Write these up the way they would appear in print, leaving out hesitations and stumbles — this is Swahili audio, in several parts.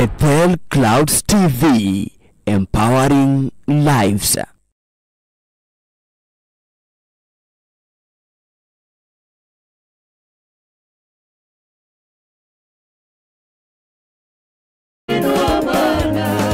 Bethel Clouds TV, empowering lives. Bwana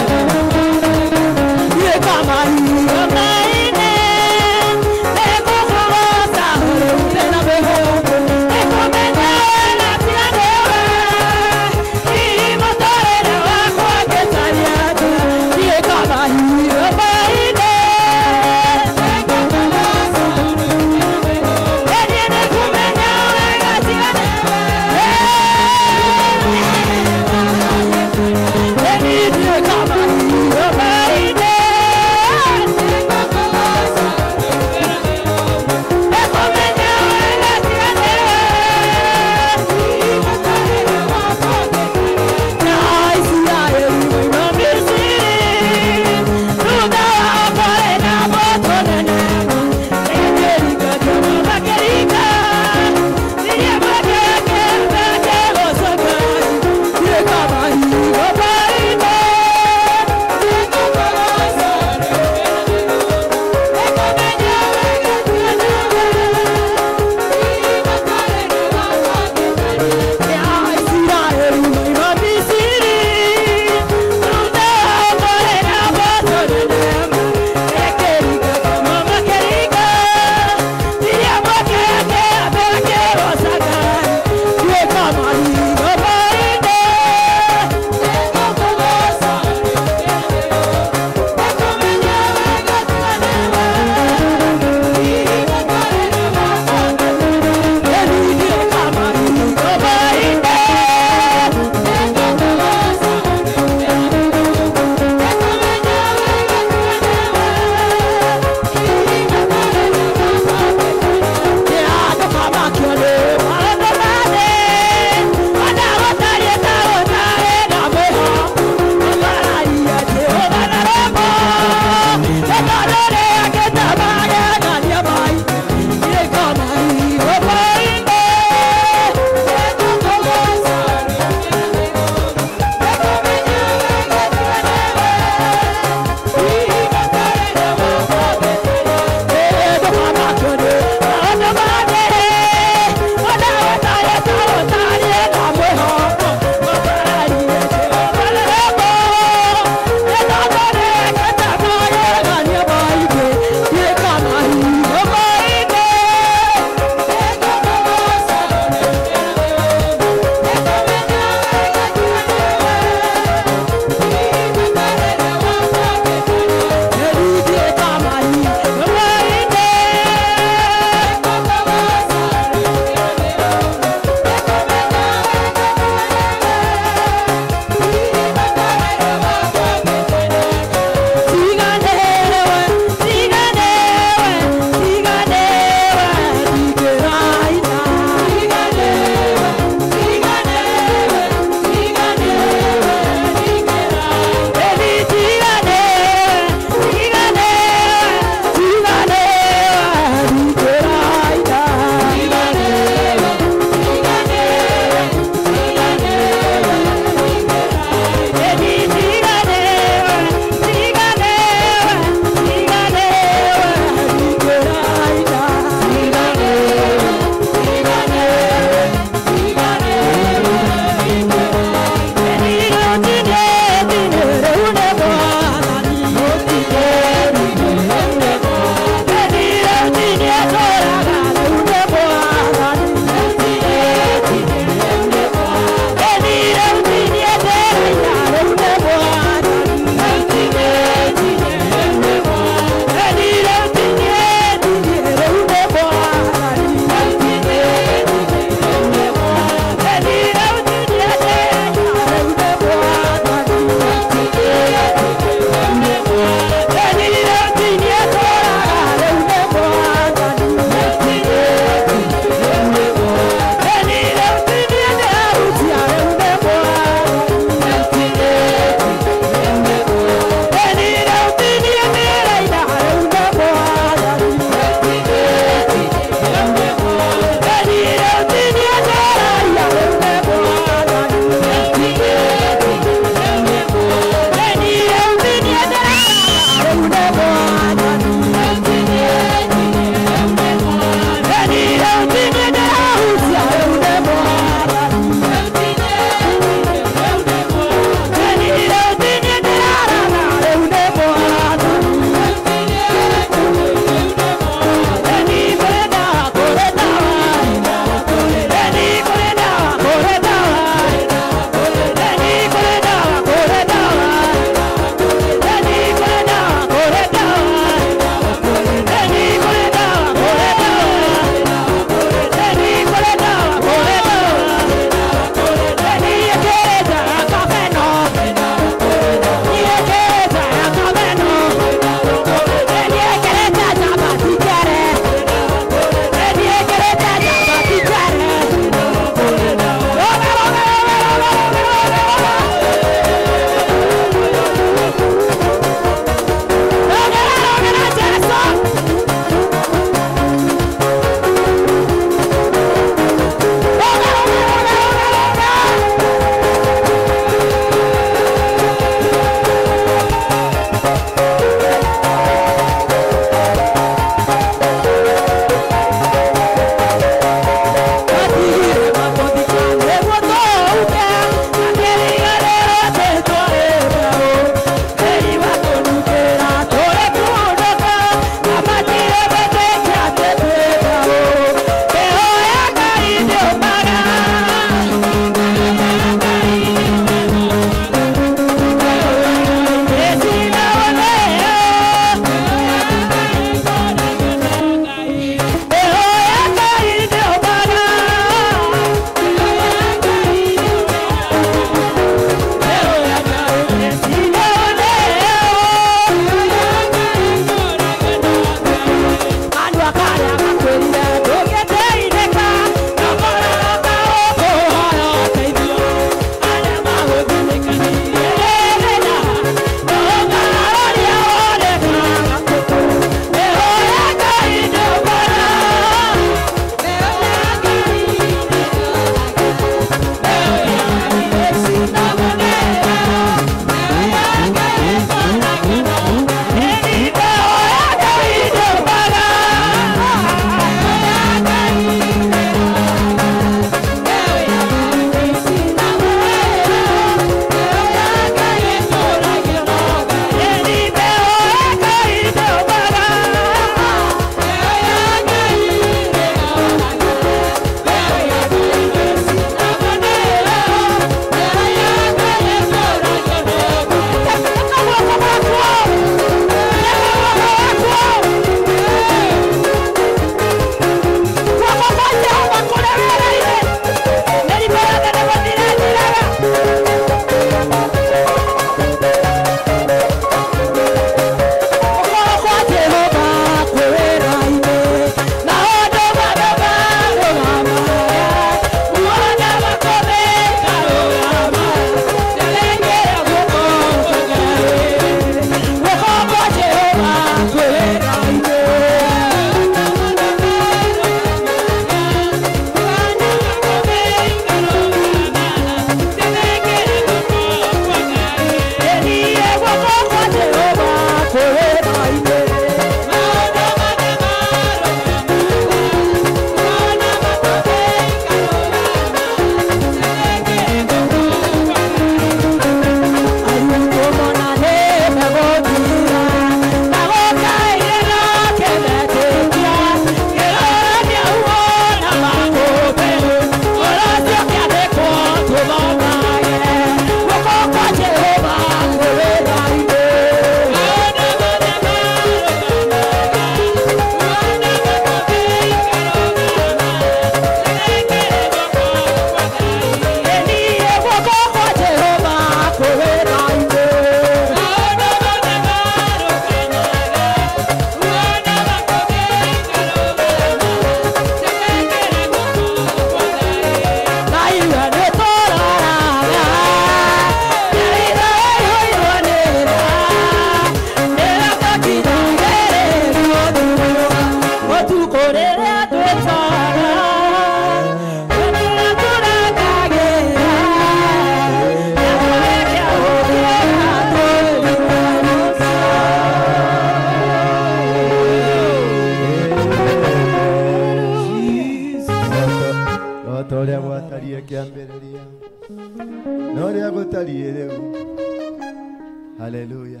Hallelujah.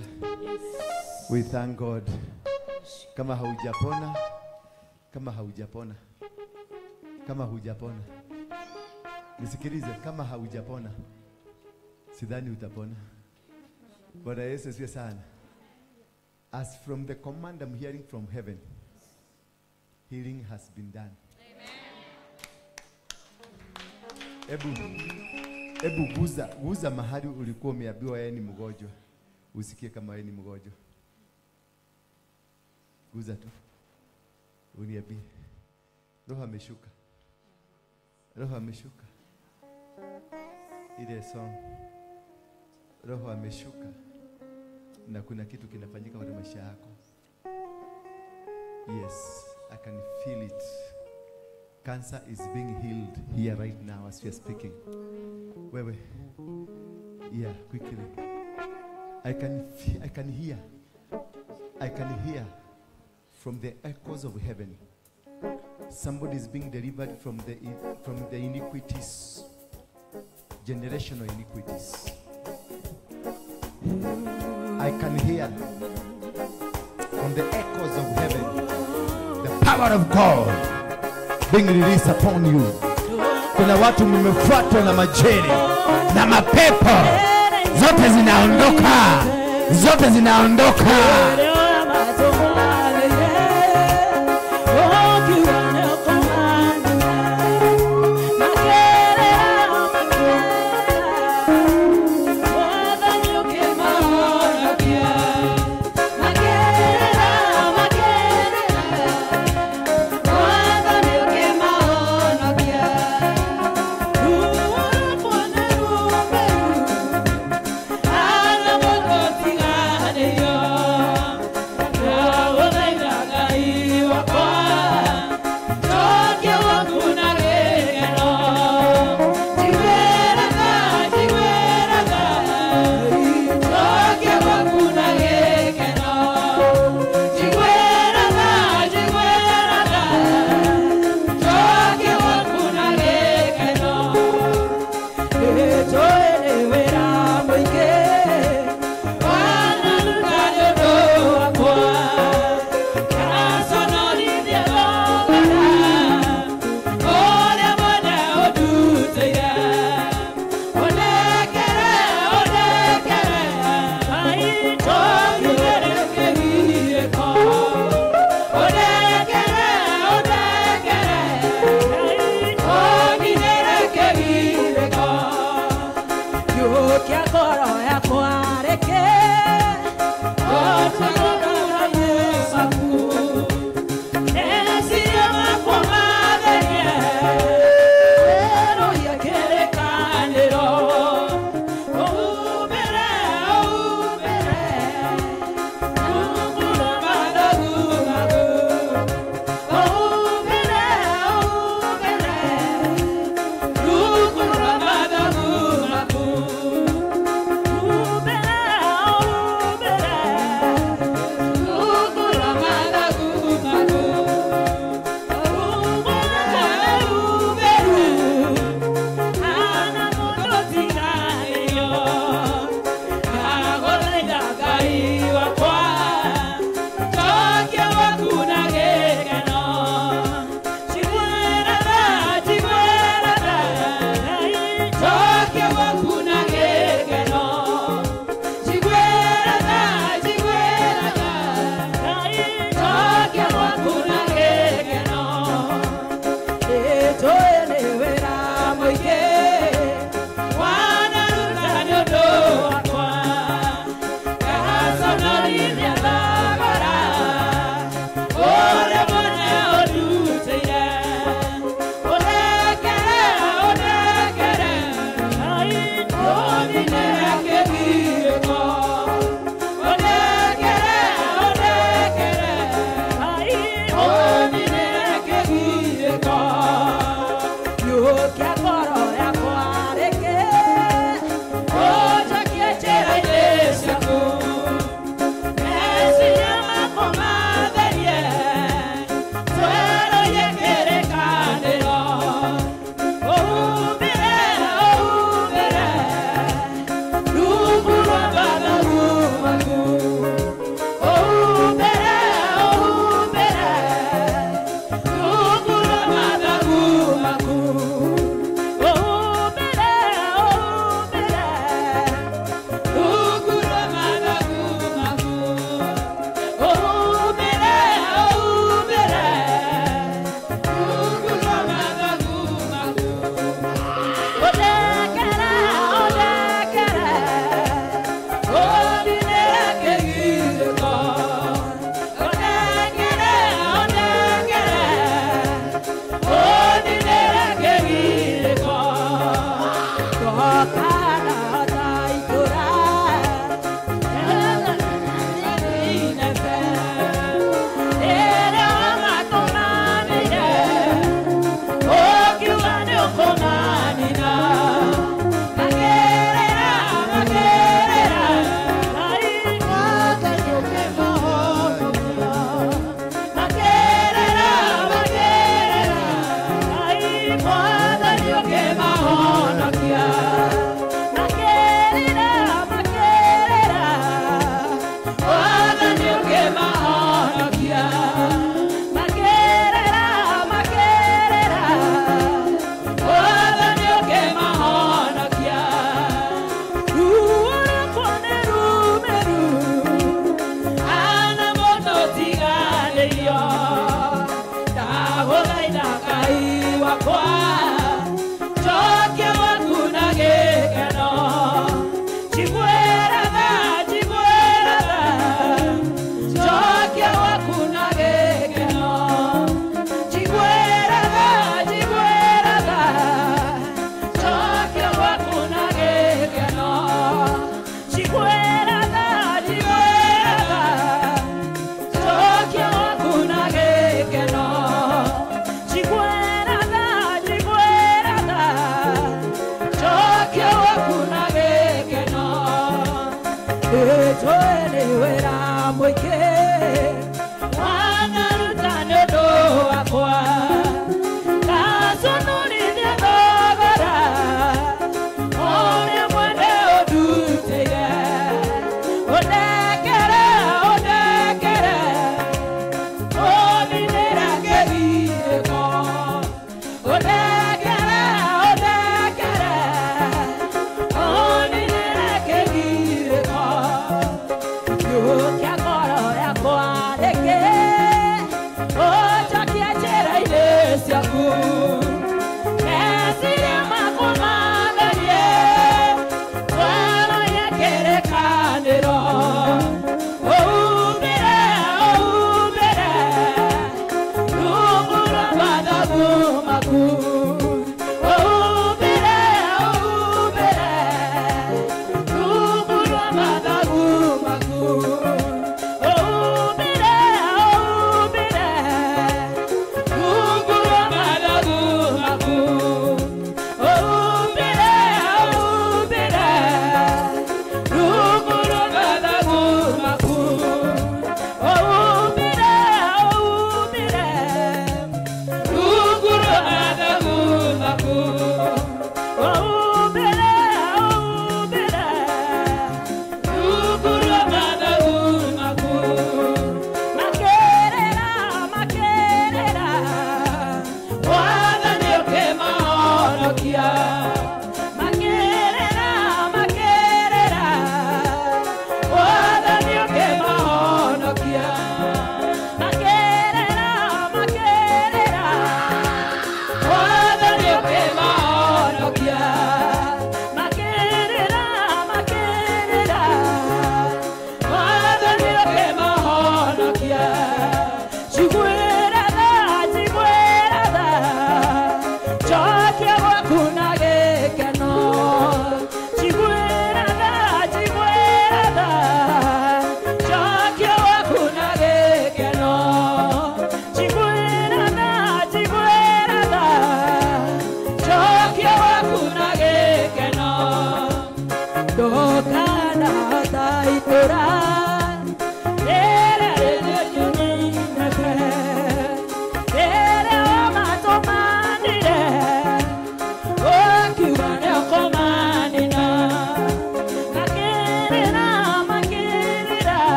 We thank God. Kama haujapona, kama hujapona, nisikilize, kama haujapona, sidhani utapona. Bwana Yesu asifiwe sana. As from the command I'm hearing from heaven, healing has been done. Ebu guza mahali ulikuwa umeambiwa yeye ni mgonjwa. Usikie kama yeye ni mgonjwa. Guza tu. Uniambie. Roho ameshuka. Roho ameshuka. Ile song. Roho ameshuka. Na kuna kitu kinafanyika kwa maisha yako. Yes, I can feel it. Cancer is being healed here right now as we are speaking. Wewe. Yeah, quickly. I can hear from the echoes of heaven. Somebody is being delivered from the iniquities, generational iniquities. I can hear from the echoes of heaven the power of God being released upon you. Kuna watu mmefuatwa na majeri na mapepo, zote zinaondoka.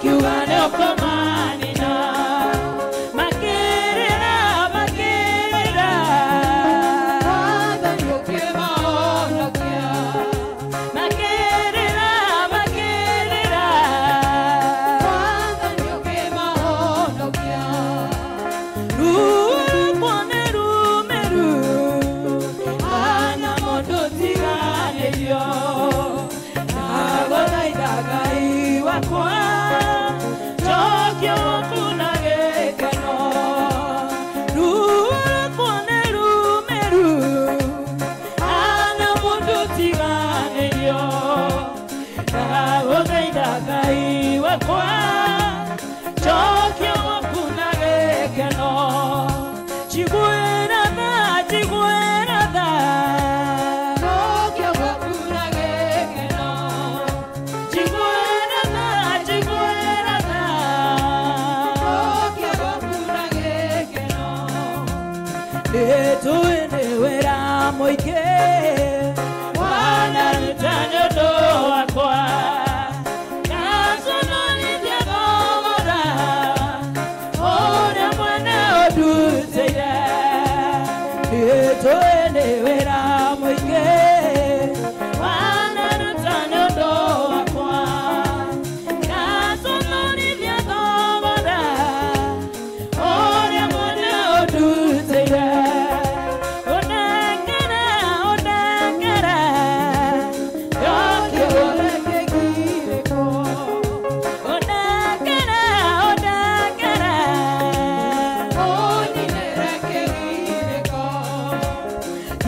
kiugane okomanina makirira makirira Wathani ukimahonokia makirira makirira Wathani ukimahonokia ruone rumeru ana mondo tigane yo Nagai wakwa Tokyo kuna gekano Ruone rumeru Ana mundu tigane yo Nagai wakwa Tokyo kuna gekano Chiguera da Tokyo kuna gekano Tuenewera moike Wana lutanyo doa kwa Kasono nidya gomora Ora mwana oduzeya Tuenewera moike Wana lutanyo doa kwa Kasono nidya gomora Ora mwana oduzeya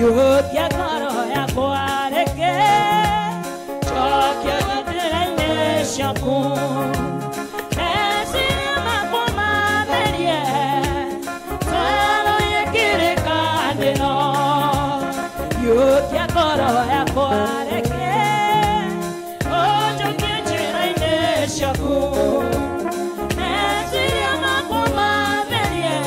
Yokia karo ya kuareke Chokia natirene shaku Esirima kuma merie Salo ye kire kandino Yokia karo ya kuareke Chokia natirene shaku Esirima kuma merie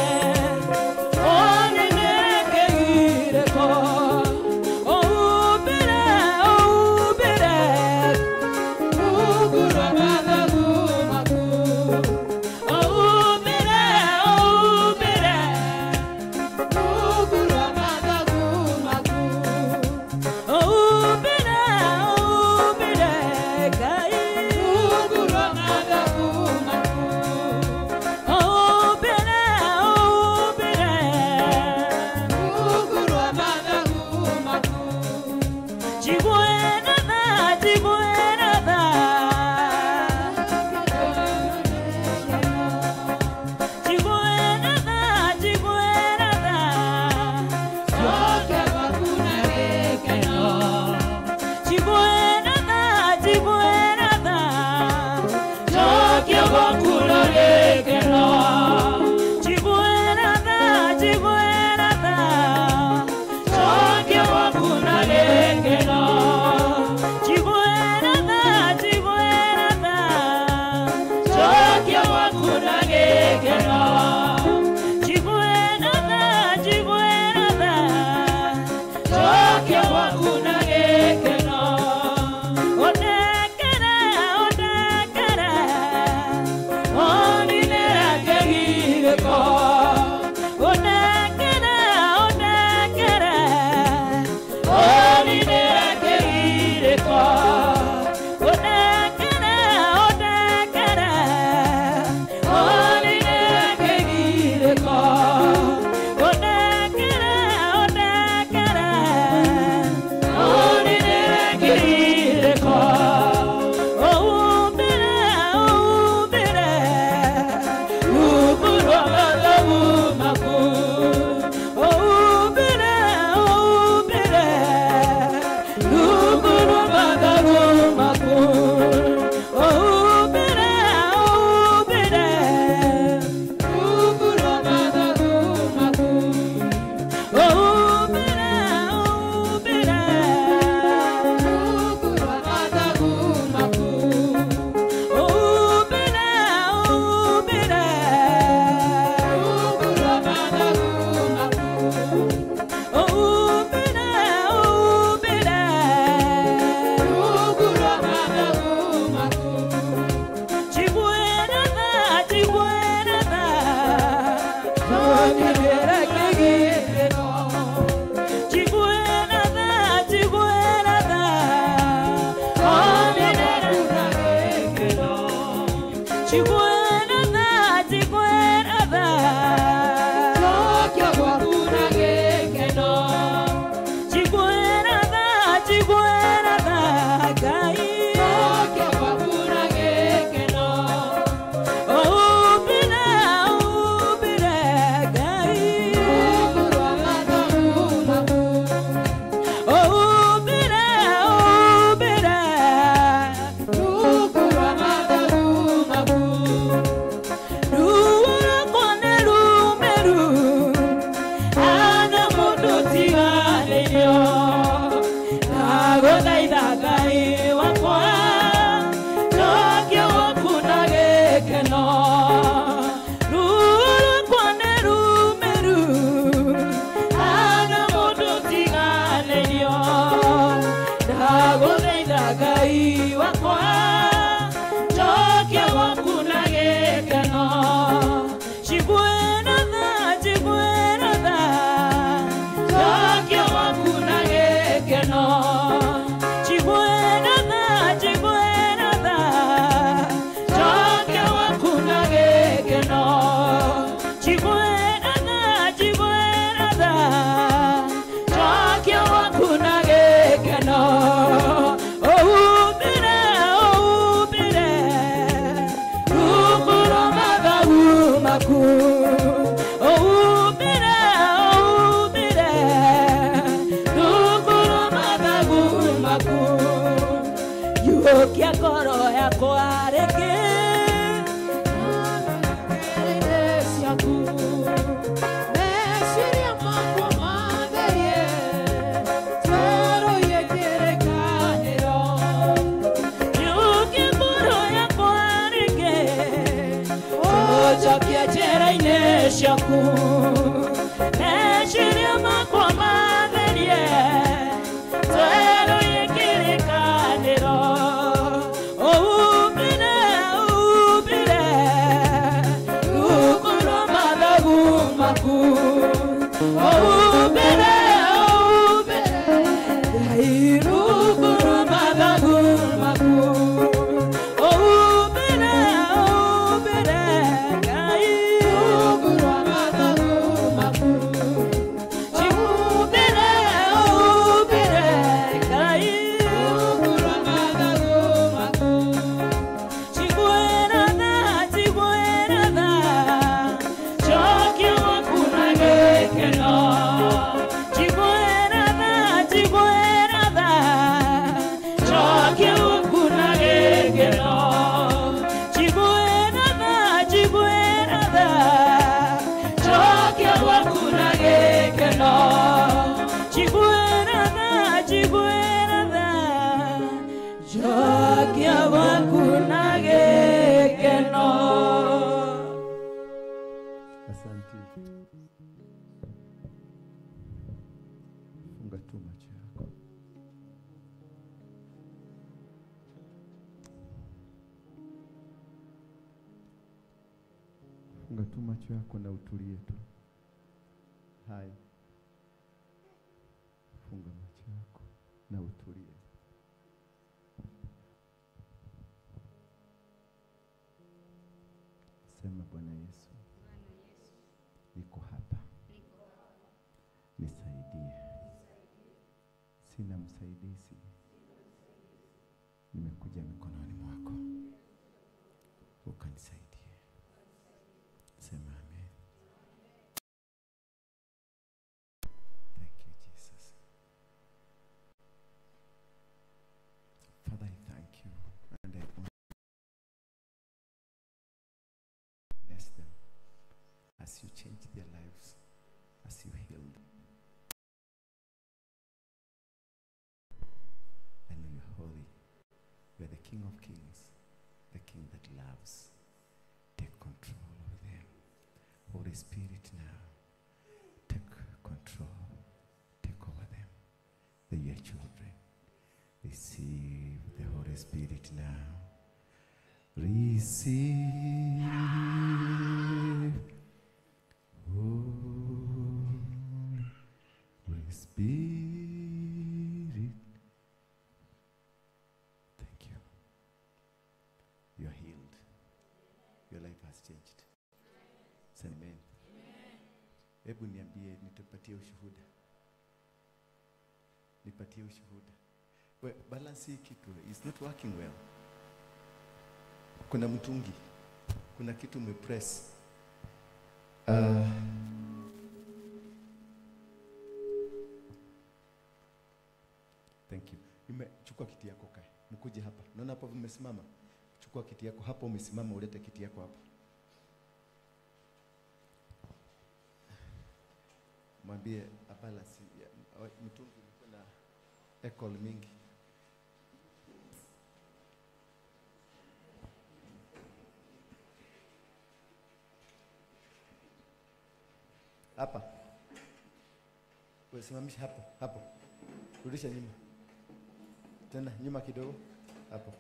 Chiguera da, Tokyo wakuna lekeno Ngai wakwa Jokia wakuna gekeno Chigwena da Jokia wakuna gekeno Chigwena da Jokia wakuna gekeno Chigwena da Jokia wakuna gekeno Kia koro ya kwareke Siaku Mesiria mako maderie Toro ye kere kanero Kia koro ya kwareke Ojo kia jera ine siaku Mesiria mako maderie Toro ye kere kanero Funga tu macho yako. Funga tu macho yako na utulie tu. Hai. Funga macho yako na utulie. Sema Bwana Yesu. Niko hapa. Nisaidie. Sina msaidizi. Nimekuja mikononi mwako. Ukanisaidie. Sema amen. Thank you, Jesus. Father, I thank you and I bless them as you change their lives, as you heal them. I know you're holy. You're the King of Kings, the King that loves. Take control over them. Holy Spirit now, take control. Take over them. They're your children. Receive the Holy Spirit now. Receive. Holy Spirit. Thank you. You're healed. Your life has changed. Say amen. Hebu niambie nitapatia ushuhuda. Nipatie ushuhuda. We balance hii kitu is not working well. Kuna mtungi. Kuna kitu umepress. Thank you. Chukua kiti yako kae. Mkuje hapa. Naona hapo umesimama. Chukua kiti yako hapo umesimama, ulete kiti yako hapa. Mwambie abalance mtungi kuna alcohol mingi. Hapa. Usimamisha hapo. Rudisha nyuma. Tena nyuma kidogo. Hapo.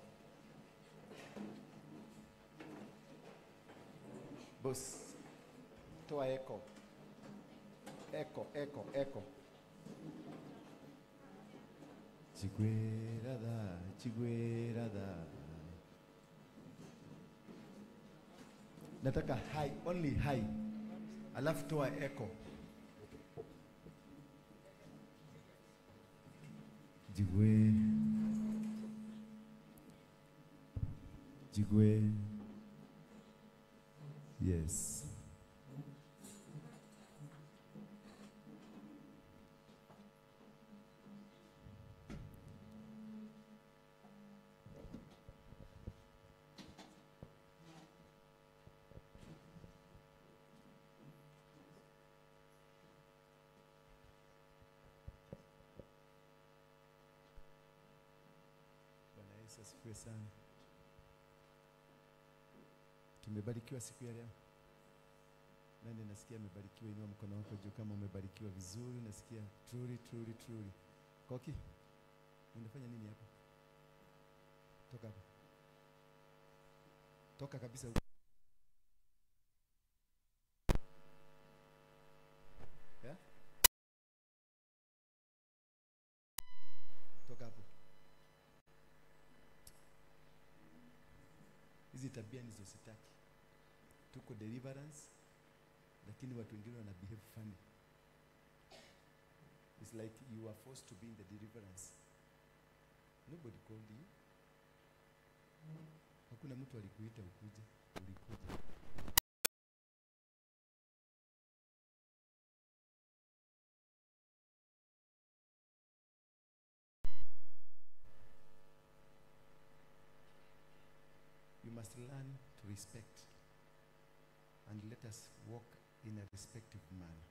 Boss. Toa echo. Echo. Chigwerada. Nataka high, only high. Alafu toa echo. Jigwe. Yes. Bwana Yesu asifiwe sana. Tumebarikiwa siku ya leo. Nani nasikia amebarikiwa? Inua mkono wako juu kama umebarikiwa vizuri. Nasikia truly. Koki, unafanya nini hapa? Toka hapa. Toka kabisa. Yeah? Toka hapo. Hizi tabia nizo sitaki. Tuko deliverance, lakini watu wengine wana behave funny. It's like you are forced to be in the deliverance. Nobody called you. Hakuna mtu alikuita ukuje, ulikuja. You must learn to respect, and let us walk in a respective manner.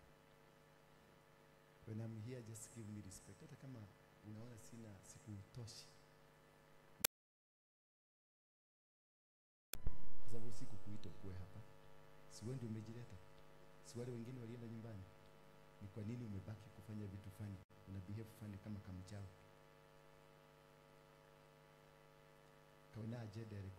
When I'm here, just give me respect. Hata kama unaona sikutoshi, sababu sikukuita kuwe hapa. Si wewe ndio umejileta? Si wale wengine walienda nyumbani? Ni kwa nini umebaki kufanya vitu fani? Una behave fani kama kamchao. Kauna aje Derek?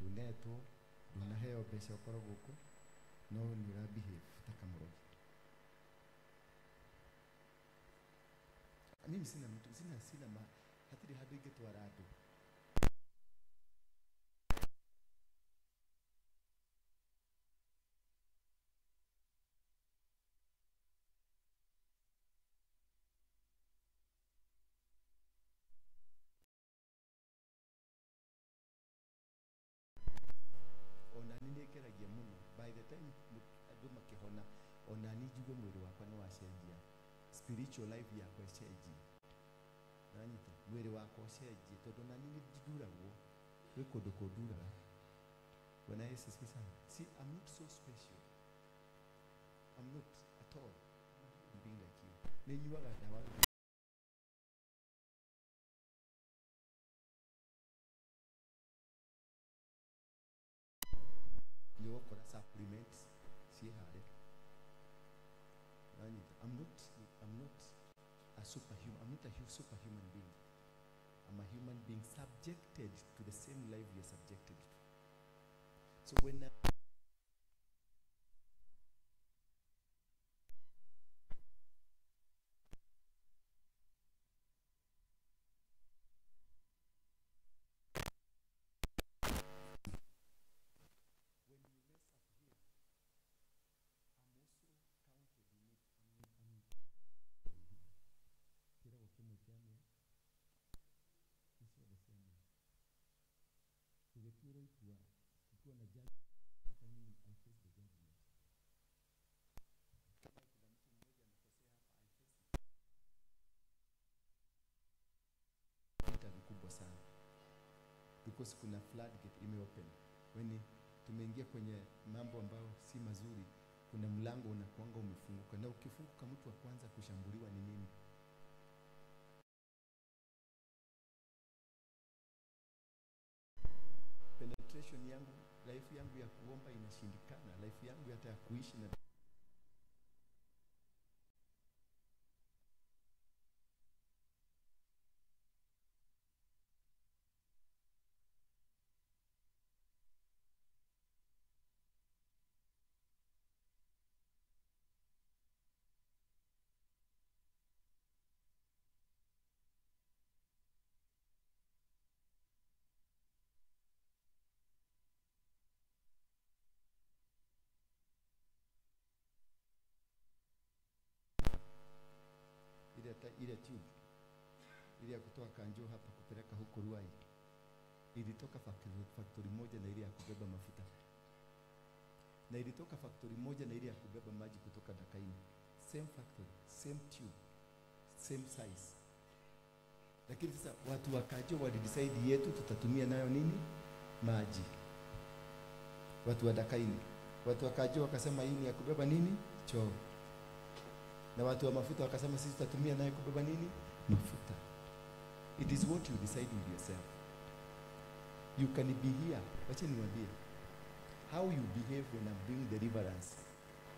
Duneto, dunaheo pesa ukora guku, no nira behave takamuro. Mimi sina mtu, sina hatiri hadu igetu waradu. By the time adu makihona onani jugo mwili wako no washenjia, spiritual life yako eshenji nanyita mwili wako oshenji todo nani ni jidura wo wekodura. When I say see, I'm not so special. I'm not at all. I'm being like you. Then you are dawa. You work on supplements. See how it. I'm not a superhuman. I'm not a superhuman being. I'm a human being subjected to the same life you're subjected to. So when because kuna floodgate imeopen. When tumeingia kwenye mambo ambayo si mazuri, kuna mlango unakuanga umefunguka, na ukifunguka mtu wa kwanza kushambuliwa ni nini? Penetration yangu life yangu ya kuomba inashindikana, life yangu hata ya kuishi na ile tube ile ya kutoa kanjo hapa kupeleka huko Ruai ilitoka factory moja na ile ya kubeba mafuta, na ilitoka factory moja na ile ya kubeba maji kutoka Dakaini. Same factory, same tube, same size. Lakini sasa watu wa Kanjo walidecide yetu tutatumia nayo nini? Maji. Watu wa Dakaini, watu wa Kanjo wakasema hii ni ya kubeba nini? Choo. Na watu wa mafuta wakasema sisi tutatumia nayo kubeba nini? Mafuta. It is what you decide with yourself. You can be here. Wacha niwaambie. How you behave when I bring deliverance.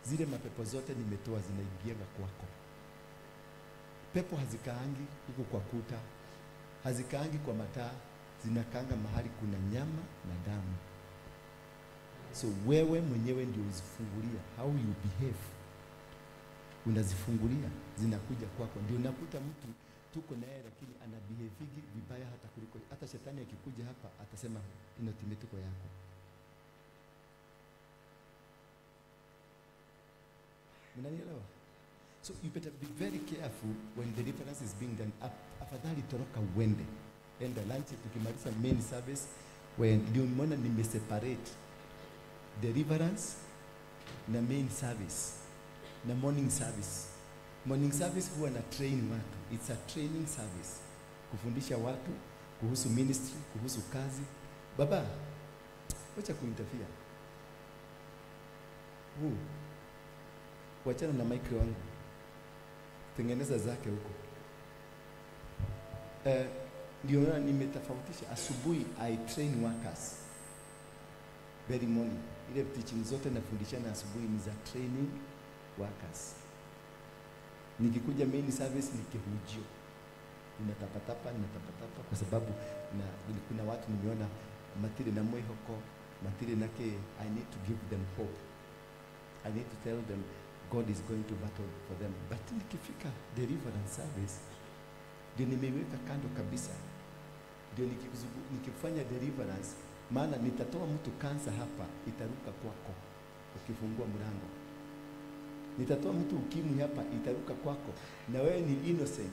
Zile mapepo zote nimetoa zinaingiaga kwako. Pepo hazikaangi huko kwa kuta, hazikaangi kwa mataa, zinakaanga mahali kuna nyama na damu. So wewe mwenyewe ndio uzifungulia. How you behave. Unazifungulia, zinakuja kwako. Ndio unakuta mtu tuko naye lakini ana behave vibaya hata kuliko hata shetani akikuja hapa atasema ino timetiko yako. Mnanielewa? So you better be very careful when deliverance is being done. Afadhali toroka uende. Enda lunch tukimaliza main service when ndio mbona nimeseparate deliverance na main service na morning service. Morning service huwa na train watu. It's a training service. Kufundisha watu kuhusu ministry, kuhusu kazi. Baba, wacha kuinterfere. Wachana na micro wangu. Tengeneza zake huko. Ndio maana nimetofautisha. Asubuhi I train workers. Very morning. Ile teaching zote nafundishana asubuhi ni za training workers. Nikikuja main service nikihujio. Ninatapatapa kwa sababu kuna watu nimeona matire na mwehoko, matire nake I need to give them hope. I need to tell them God is going to battle for them. But nikifika deliverance service, ndio nimeweka kando kabisa. Ndio nikifanya deliverance, maana nitatoa mtu kansa hapa, itaruka kwako ukifungua mlango. Nitatoa mtu ukimwi hapa, itaruka kwako. Na wewe ni innocent,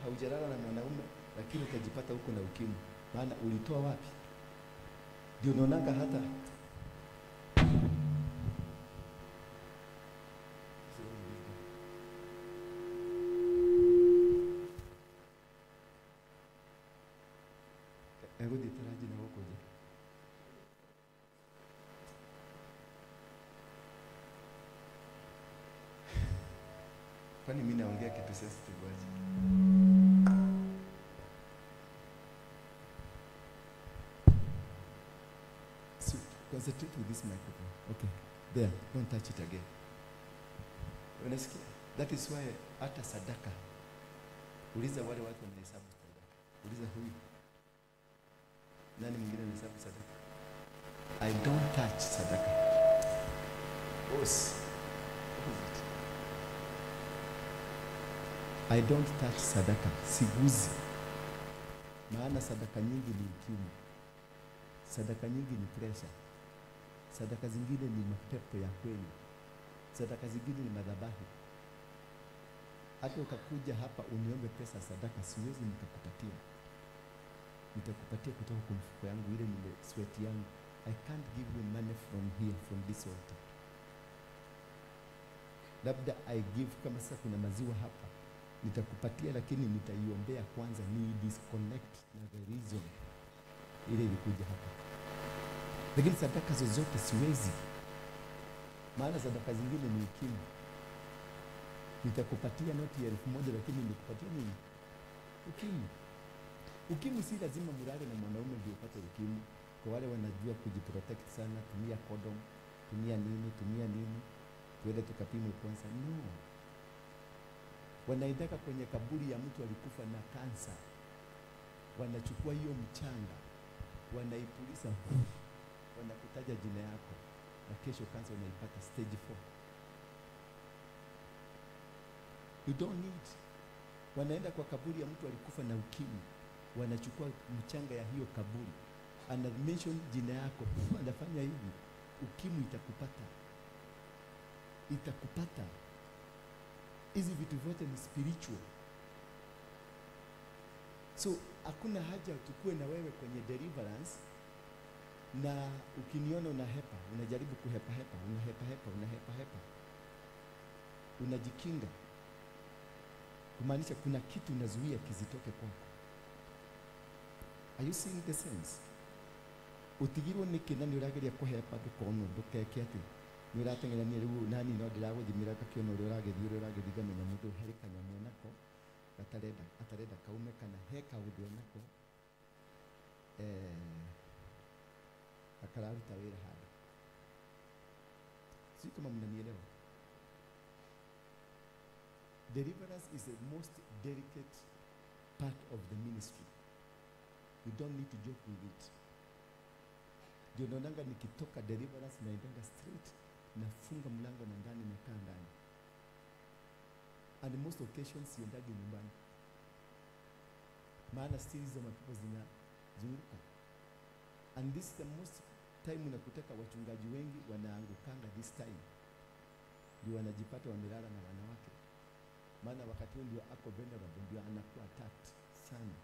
haujalala na mwanaume, lakini utajipata huko na ukimwi. Maana ulitoa wapi? Ndio unaonanga hata erudi taraji na huko je. Kwani mimi naongea kitu sensitive aje? So, concentrate with this microphone. Okay. There, don't touch it again. Unasikia? That is why hata sadaka. Uliza wale watu wanahesabu sadaka. Uliza huyu. Nani mwingine anahesabu sadaka? I don't touch sadaka. Boss. I don't touch sadaka. Siguzi. Maana sadaka nyingi ni ukimwi. Sadaka nyingi ni pressure. Sadaka zingine ni mapepo ya kweli. Sadaka zingine ni madhabahu. Hata ukakuja hapa uniombe pesa sadaka, siwezi nikakupatia. Nitakupatia kutoka kwa mfuko yangu ile nile sweat yangu. I can't give you money from here, from this altar. Labda I give kama sasa kuna maziwa hapa. Nitakupatia lakini nitaiombea kwanza, ni disconnect na the reason ile ilikuja hapa. Lakini sadaka zozote siwezi. Maana sadaka zingine ni ukimwi. Nitakupatia noti ya 1,000 lakini nikupatia nini? Ukimwi. Ukimwi si lazima murale na mwanaume ndio upate ukimwi. kwa wale wanajua kujiprotect sana, tumia condom, tumia nini, tuende tukapimwe kwanza. No. Wanaendeka kwenye kaburi ya mtu alikufa na kansa, wanachukua hiyo mchanga, wanaipuliza, wanakutaja jina yako, na kesho kansa unaipata stage 4. You don't need. Wanaenda kwa kaburi ya mtu alikufa na ukimwi, wanachukua mchanga ya hiyo kaburi, ana mention jina yako, anafanya hivi, ukimwi itakupata. Hizi vitu vyote ni spiritual. So hakuna haja tukue na wewe kwenye deliverance, na ukiniona unahepa, unajaribu kuhepa, unahepa, unajikinga, kumaanisha kuna kitu unazuia kizitoke kwako. Are you seeing the sense? Utigirwo niki na niurageria kuhepa dukono ndukeke ati niurateng'erania riu nani no ndiraguthimira kakiona uri uragithitha menya mundu hari kanyamu nako atarenda kaume kana he kaundu nako akararuta wira handu. Sio kama mnanielewa. Deliverance is the most delicate part of the ministry. You don't need to joke with it. Ndio naonanga nikitoka deliverance naendanga straight, nafunga mlango na ndani nakaa ndani. And most occasions siendagi nyumbani, maana siri za mapepo zinazunguka. And this is the most time unakutaka wachungaji wengi wanaangukanga this time. Ndio wanajipata wamelala na wanawake, maana wakati huo ndio ako vulnerable, ndio anakuwa attacked sana.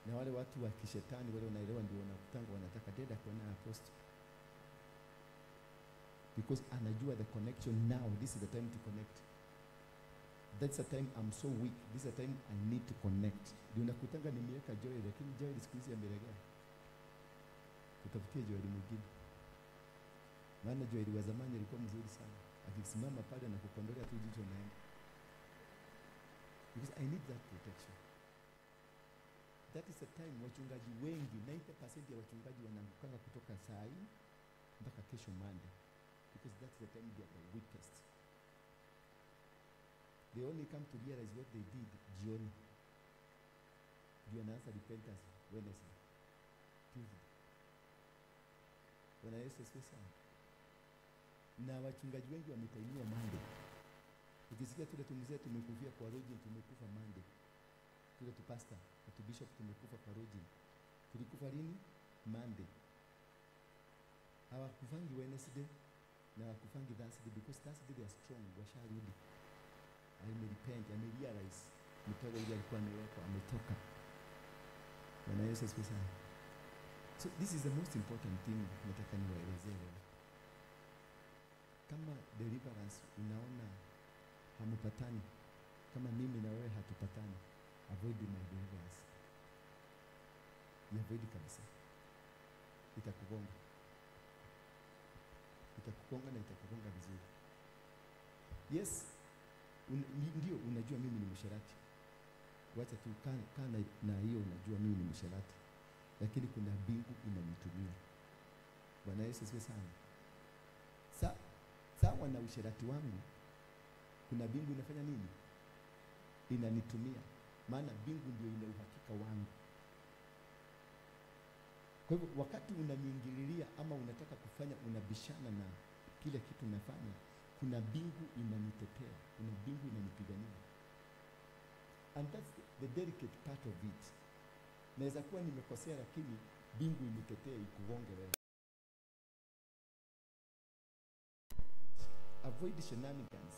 Na wale watu wa kishetani wale wanaelewa, ndio wanakutanga wanataka dada kuona apostle, because anajua the connection. Now this is the time to connect. That's the time I'm so weak, this is the time I need to connect. Ndio nakutanga nimeweka Joel, lakini Joel siku hizi amelegea. Tutafutie Joel mwingine, maana Joel wa zamani alikuwa mzuri sana, akisimama pale na kukondolea tu jicho naenda, because I need that protection. That is the time wachungaji wengi, 90% ya wachungaji wanaangukanga kutoka saa hii mpaka kesho Monday, because that's the time they are the weakest. They only come to realize what they did jioni. Ndio anaanza repentance Wednesday, Tuesday. Bwana Yesu asifiwe sana. Na wachungaji wengi wametainiwa Monday. Ukisikia tule tumzee tumekufia kwa roji, tumekufa Monday. Tule tu pastor, tu bishop tumekufa kwa roji. Tulikufa lini? Monday. Hawakufangi Wednesday na hawakufangi Thursday, because Thursday they are strong, washarudi. Amerepent, amerealize mtego ile alikuwa ameweka, ametoka. Bwana Yesu asifiwe sana. So this is the most important thing nataka niwaelezee leo. Kama deliverance unaona hamupatani, kama mimi na wewe hatupatani, avoid my deliverance. Avoid kabisa. Itakugonga na itakugonga vizuri. Yes, ndio unajua mimi ni msherati. Wacha tu kana na hiyo, unajua mimi ni msherati, lakini kuna mbingu inanitumia. Bwana Yesu asifiwe sana. Sawa na usherati wangu, kuna mbingu inafanya nini? Inanitumia, maana mbingu ndio ina uhakika wangu. Kwa hivyo wakati unaniingililia ama unataka kufanya, unabishana na kile kitu nafanya, kuna mbingu inanitetea, kuna mbingu inanipigania. And that's the delicate part of it. Naweza kuwa nimekosea, lakini mbingu initetee ikugonge wewe. Avoid shenanigans.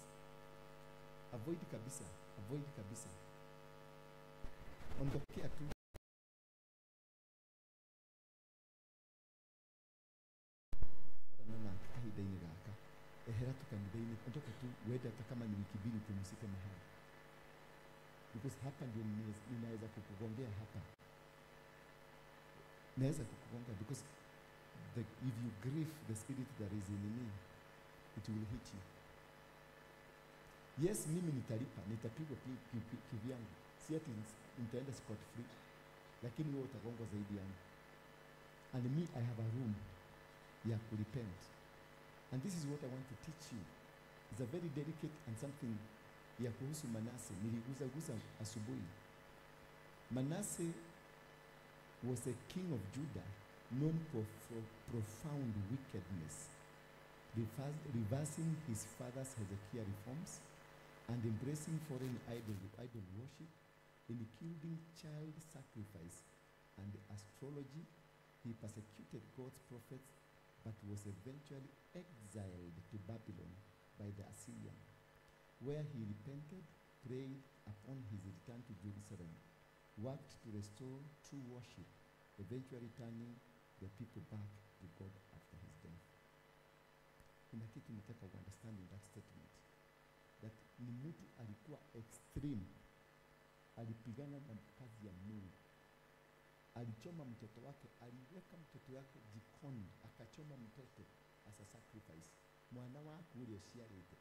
Avoid kabisa. Ondokea tu. Nana kahidaini gaka. Ehera tukanidhaini. Ondoka tu, wenda hata kama ni wiki mbili tumusike mahali. Because hapa ndio ninaweza kukugongea hapa. Naweza kukugonga because if you grieve the spirit that is in me, it will hit you. Yes, mimi nitapigwa kivyangu. Si ati nitaenda scot free, lakini wewe utagongwa zaidi yangu. and me, I have a room ya kurepent. And this is what I want to teach you. It's a very delicate and something ya kuhusu Manase. Niliguza asubuhi. Manase was a king of Judah known for profound wickedness, reversing his father's Hezekiah reforms and embracing foreign idol worship, including child sacrifice and astrology. He persecuted God's prophets but was eventually exiled to Babylon by the Assyrian, where he repented, prayed upon his return to Jerusalem, worked to restore true worship, eventually turning the people back to God after his death. Kuna kitu nataka understand in that statement, that ni mtu alikuwa extreme, alipigana na kazi ya Mungu, alichoma mtoto wake, aliweka mtoto wake jikoni, akachoma mtoto as a sacrifice. Mwana wake ule usiarete,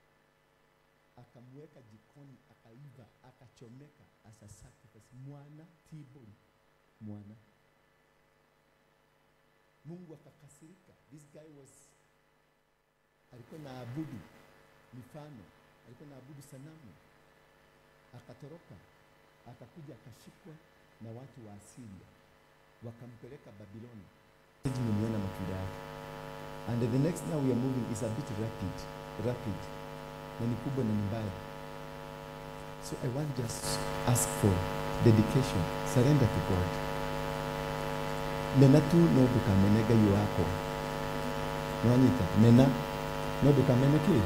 akamweka jikoni, akaiva, akachomeka as a sacrifice. Mwana tiboli, mwana. Mungu akakasirika. This guy was, alikuwa na abudu mifano, alikuwa na abudu sanamu. Akatoroka, akakuja akashikwa na watu wa Assyria, wakampeleka Babiloni. Nimeona matunda yake. And the next now we are moving is a bit rapid. Na ni kubwa na ni mbaya. So I want just ask for dedication, surrender to God. Nena tu no dukamenega yu wako. Mwanita, nena no dukameneke.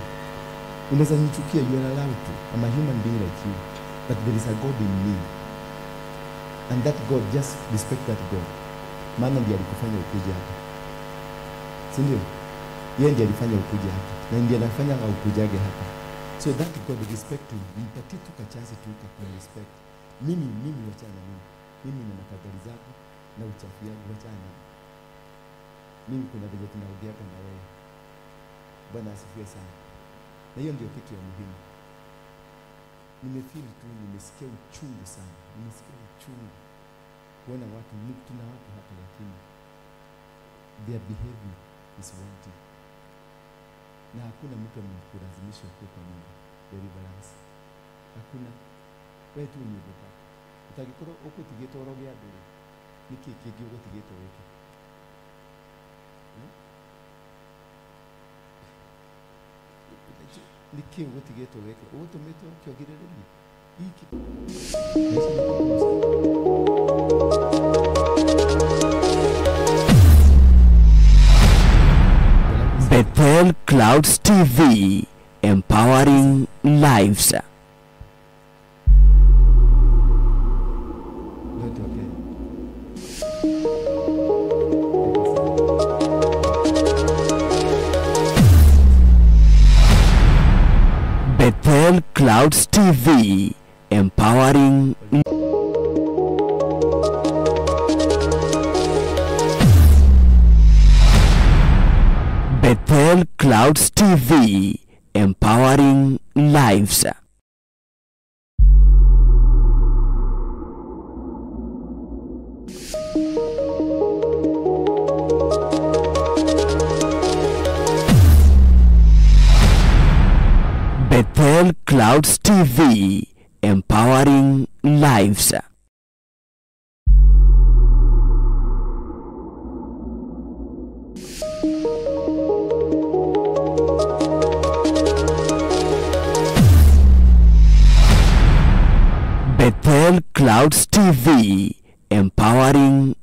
Unaweza nichukia, you are allowed to. I'm a human being like you. But there is a God in me. And that God, just respect that God. Maana ndiye alikufanya ukuje hapa. Si ndio? Yeye ndiye alifanya ukuje hapa. Na ndiye anafanya ukujage hapa. So that God, respect him. Mpatie tu kachance tu kwa respect. Mimi wachana mimi. Mimi na makadari zangu na uchafu yangu wachana. Mimi kuna vile tunaongea na wewe. Bwana asifiwe sana. Na hiyo ndio kitu ya muhimu. Nimefeel tu, nimesikia uchungu sana. Nimesikia uchungu kuona watu, tuna watu hapa lakini their behavior is wanting. Na hakuna mtu amekulazimisha kwa Mungu. Deliverance. Hakuna. Wewe tu ni baba. Utagikoro uko tigetoro gya nduri. Niki kigi uko tigeto wiki. Niki uko tigeto wiki. Uko tometo kyogirereri. Iki. Bethel Clouds TV, empowering lives. Bethel Clouds TV, empowering. Bethel Clouds TV, empowering lives. Bethel Clouds TV, empowering lives. Bethel Clouds TV, empowering